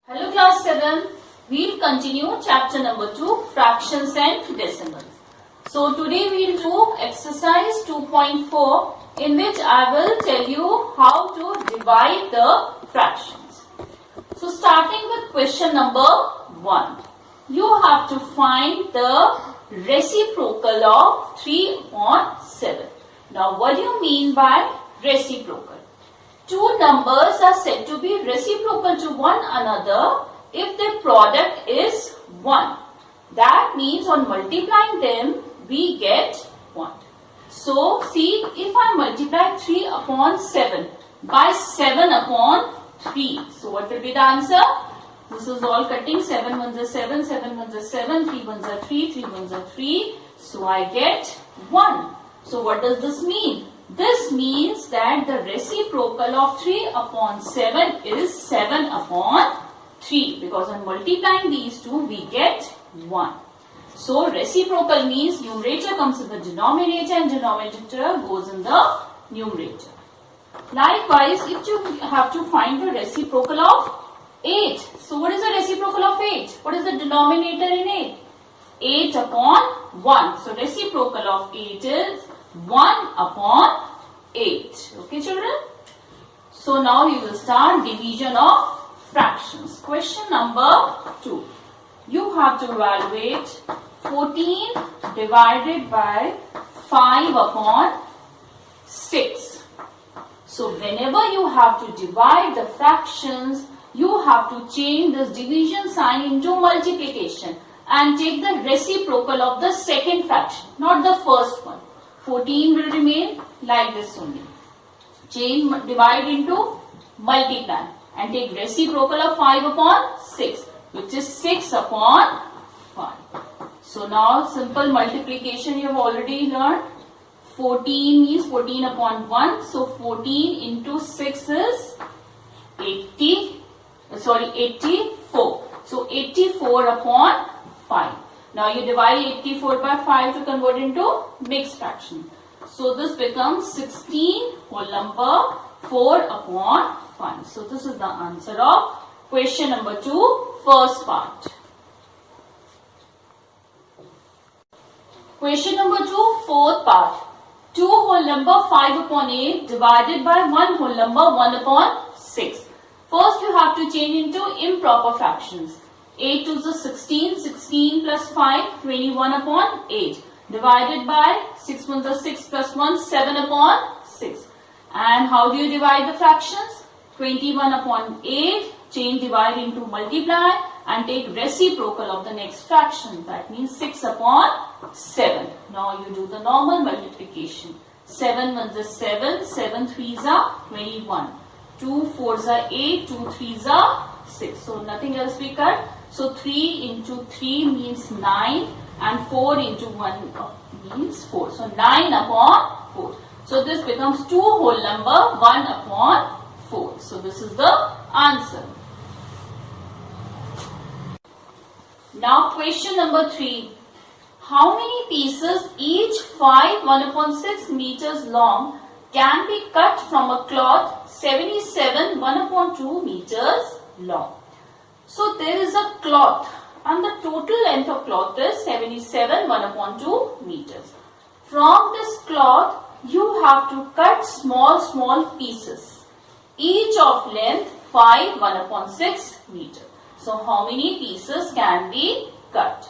Hello class 7, we'll continue chapter number 2, fractions and decimals. So today we'll do exercise 2.4 in which I will tell you how to divide the fractions. So starting with question number 1, you have to find the reciprocal of 3 upon 7. Now what do you mean by reciprocal? Two numbers are said to be reciprocal to one another if their product is 1. That means on multiplying them, we get 1. So, see, if I multiply 3 upon 7 by 7 upon 3. So, what will be the answer? This is all cutting. 7 ones are 7, 7 ones are 7, 3 ones are 3, 3 ones are 3. So, I get 1. So, what does this mean? This means that the reciprocal of 3 upon 7 is 7 upon 3 because on multiplying these two we get 1. So reciprocal means numerator comes in the denominator and denominator goes in the numerator. Likewise, if you have to find the reciprocal of 8. So what is the reciprocal of 8? What is the denominator in 8? 8 upon 1. So reciprocal of 8 is 1 upon 8. Okay, children? So now we will start division of fractions. Question number 2. You have to evaluate 14 divided by 5 upon 6. So whenever you have to divide the fractions, you have to change this division sign into multiplication and take the reciprocal of the second fraction, not the first one. 14 will remain like this only. Change, divide into multiply and take reciprocal of 5 upon 6, which is 6 upon 5. So now simple multiplication you have already learned. 14 means 14 upon 1. So 14 into 6 is 84. So 84 upon 5. Now you divide 84 by 5 to convert into mixed fraction. So this becomes 16 whole number 4 upon 5. So this is the answer of question number 2, first part. Question number 2, fourth part. 2 whole number 5 upon 8 divided by 1 whole number 1 upon 6. First you have to change into improper fractions. 8 to the 16, 16 plus 5, 21 upon 8. Divided by 6 ones are 6 plus 1, 7 upon 6. And how do you divide the fractions? 21 upon 8, change divide into multiply and take reciprocal of the next fraction. That means 6 upon 7. Now you do the normal multiplication. 7 ones are 7, 7 threes are 21. 2 fours are 8, 2 threes are 6. So nothing else we cut. So 3 into 3 means 9 and 4 into 1 means 4. So 9 upon 4. So this becomes 2 whole number 1 upon 4. So this is the answer. Now question number 3. How many pieces each 5 1 upon 6 meters long can be cut from a cloth 77 1 upon 2 meters long? So there is a cloth and the total length of cloth is 77 1 upon 2 meters. From this cloth you have to cut small pieces, each of length 5 1 upon 6 meters. So how many pieces can be cut?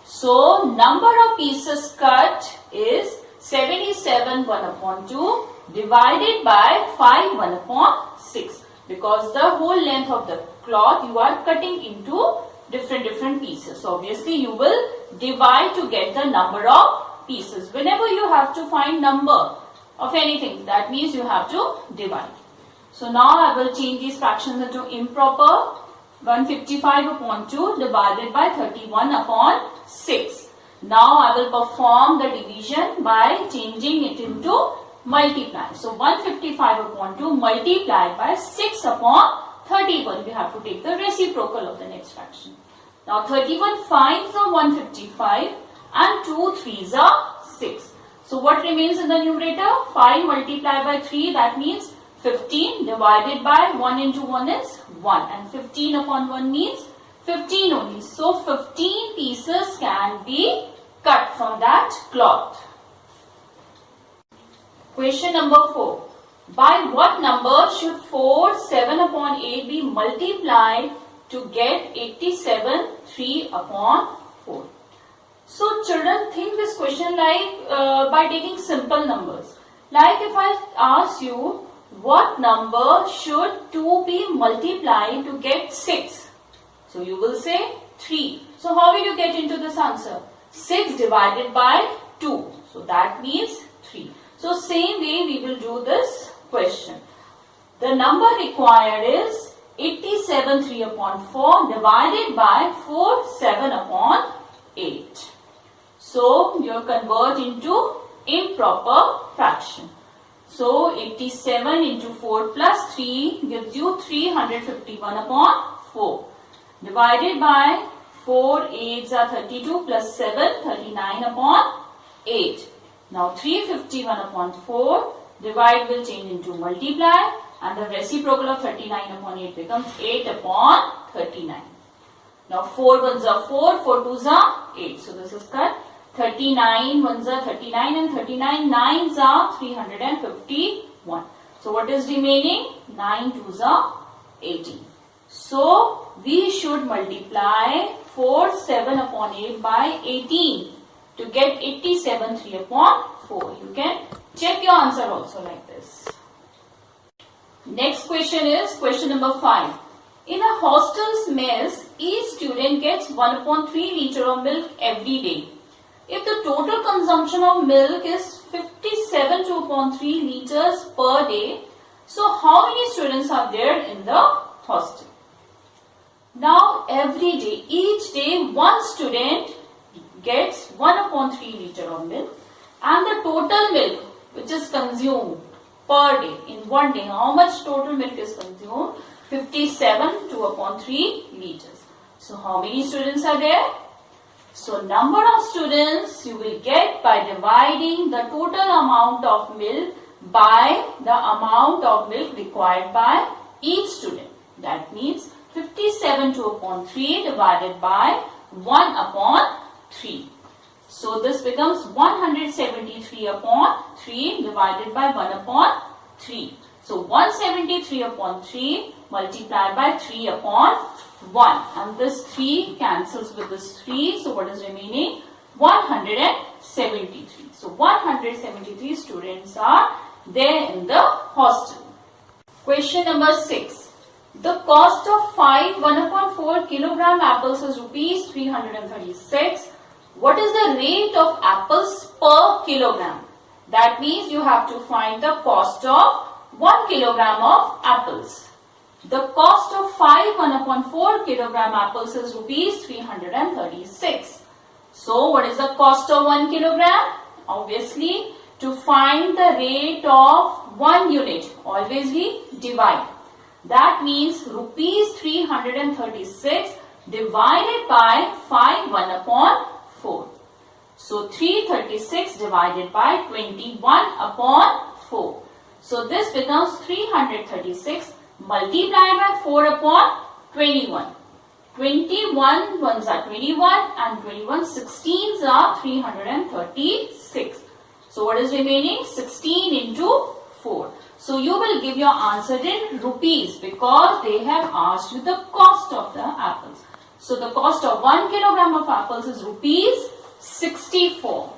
So number of pieces cut is 77 1 upon 2 divided by 5 1 upon 6. Because the whole length of the cloth you are cutting into different pieces. So obviously you will divide to get the number of pieces. Whenever you have to find number of anything, that means you have to divide. So now I will change these fractions into improper. 155 upon 2 divided by 31 upon 6. Now I will perform the division by changing it into multiply. So 155 upon 2 multiplied by 6 upon 31. We have to take the reciprocal of the next fraction. Now 31 5s are 155 and 2 3s are 6. So what remains in the numerator? 5 multiplied by 3, that means 15 divided by 1 into 1 is 1 and 15 upon 1 means 15 only. So 15 pieces can be cut from that cloth. Question number 4. By what number should 4 7 upon 8 be multiplied to get 87 3 upon 4? So children, think this question like by taking simple numbers. Like if I ask you, what number should 2 be multiplied to get 6? So you will say 3. So how will you get into this answer? 6 divided by 2. So that means 3. So same way we will do this question. The number required is 87 3 upon 4 divided by 4 7 upon 8. So you convert into improper fraction. So 87 into 4 plus 3 gives you 351 upon 4. Divided by 4 8s are 32 plus 7 39 upon 8. Now 351 upon 4, divide will change into multiply and the reciprocal of 39 upon 8 becomes 8 upon 39. Now 4 ones are 4, 4 twos are 8. So this is cut. 39 ones are 39 and 39 nines are 351. So what is remaining? 9 twos are 18. So we should multiply 4 7 upon 8 by 18 to get 87 3 upon 4. You can check your answer also like this. Next question is question number 5. In a hostel's mess, each student gets 1 upon 3 liter of milk every day. If the total consumption of milk is 57 2 upon 3 liters per day, so how many students are there in the hostel? Now every day, each day one student gets 1 upon 3 liter of milk and the total milk which is consumed per day in one day, how much total milk is consumed? 57 2 upon 3 liters. So how many students are there? So number of students you will get by dividing the total amount of milk by the amount of milk required by each student. That means 57 2 upon 3 divided by 1 upon 3. So this becomes 173 upon 3 divided by 1 upon 3. So 173 upon 3 multiplied by 3 upon 1. And this 3 cancels with this 3. So what is remaining? 173. So 173 students are there in the hostel. Question number 6. The cost of 5 1 upon 4 kilogram apples is rupees 336. What is the rate of apples per kilogram? That means you have to find the cost of 1 kilogram of apples. The cost of 5 1 upon 4 kilogram apples is rupees 336. So what is the cost of 1 kilogram? Obviously, to find the rate of 1 unit, always we divide. That means rupees 336 divided by 5 1 upon 4. So 336 divided by 21 upon 4. So this becomes 336 multiplied by 4 upon 21. 21 ones are 21 and 21 16s are 336. So what is remaining? 16 into 4. So you will give your answer in rupees because they have asked you the cost of the apples. So the cost of 1 kilogram of apples is rupees 64.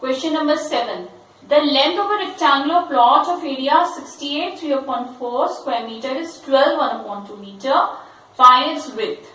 Question number 7. The length of a rectangular plot of area 68 3 upon 4 square meter is 12 1 upon 2 meter. Find its width.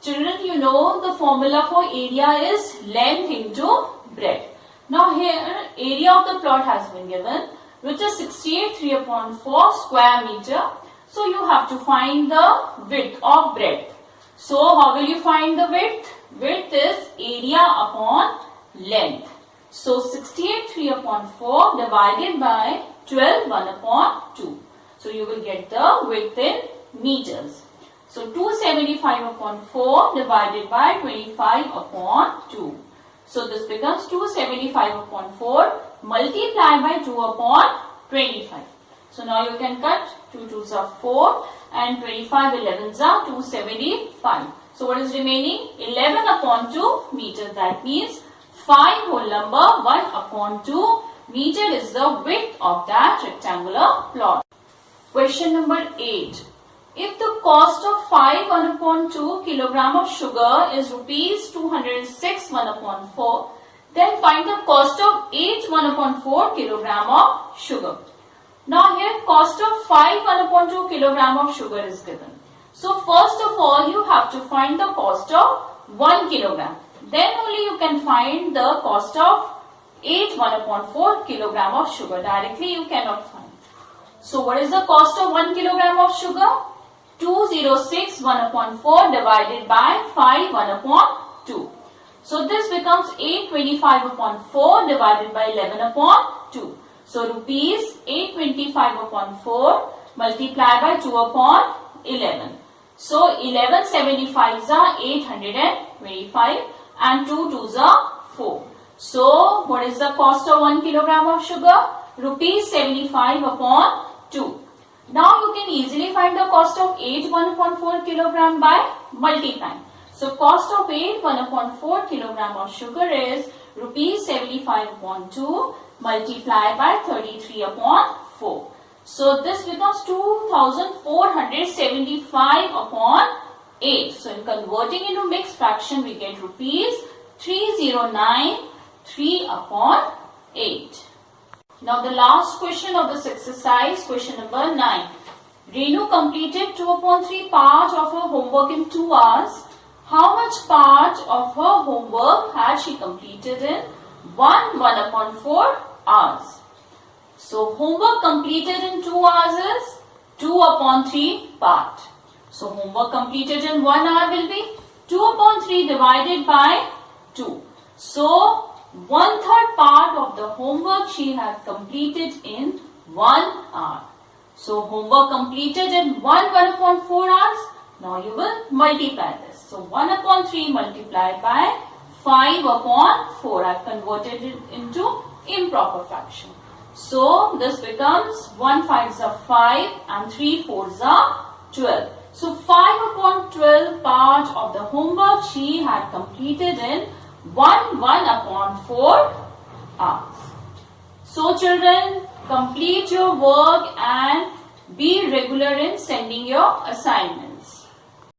Children, you know the formula for area is length into breadth. Now here area of the plot has been given, which is 68 3 upon 4 square meter. So you have to find the width or breadth. So how will you find the width? Width is area upon length. So 68 3 upon 4 divided by 12 1 upon 2. So you will get the width in meters. So 275 upon 4 divided by 25 upon 2. So this becomes 275 upon 4 multiplied by 2 upon 25. So now you can cut 2 2s are 4 and 25 11s are 275. So what is remaining? 11 upon 2 meter. That means 5 whole number 1 upon 2 meter is the width of that rectangular plot. Question number 8. If the cost of 5 1 upon 2 kilogram of sugar is rupees 206 1 upon 4, then find the cost of 8 1 upon 4 kilogram of sugar. Now here cost of 5 1 upon 2 kilogram of sugar is given. So first of all you have to find the cost of 1 kilogram. Then only you can find the cost of 8 1 upon 4 kilogram of sugar. Directly you cannot find. So what is the cost of 1 kilogram of sugar? 206 1 upon 4 divided by 5 1 upon 2. So this becomes 825 upon 4 divided by 11 upon 2. So rupees 825 upon 4 multiplied by 2 upon 11. So 1175s are 825 and 2 2s are 4. So what is the cost of 1 kilogram of sugar? Rupees 75 upon 2. Now you can easily find the cost of 8 1 upon 4 kilogram by multiplying. So cost of 8 1 upon 4 kilogram of sugar is rupees 75 upon 2 multiplied by 33 upon 4. So this becomes 2475 upon 8. So in converting into mixed fraction we get rupees 3093 upon 8. Now the last question of this exercise, question number 9. Renu completed 2 upon 3 part of her homework in 2 hours. How much part of her homework had she completed in 1 upon 4 hours? So homework completed in 2 hours is 2 upon 3 part. So homework completed in 1 hour will be 2 upon 3 divided by 2. So 1/3 part of the homework she had completed in 1 hour. So homework completed in 1 upon 4 hours. Now you will multiply this. So 1 upon 3 multiplied by 5 upon 4. I have converted it into improper fraction. So this becomes 1 5s are 5 and 3 4s are 12. So 5 upon 12 part of the homework she had completed in 1 upon 4 hours. So children, complete your work and be regular in sending your assignment.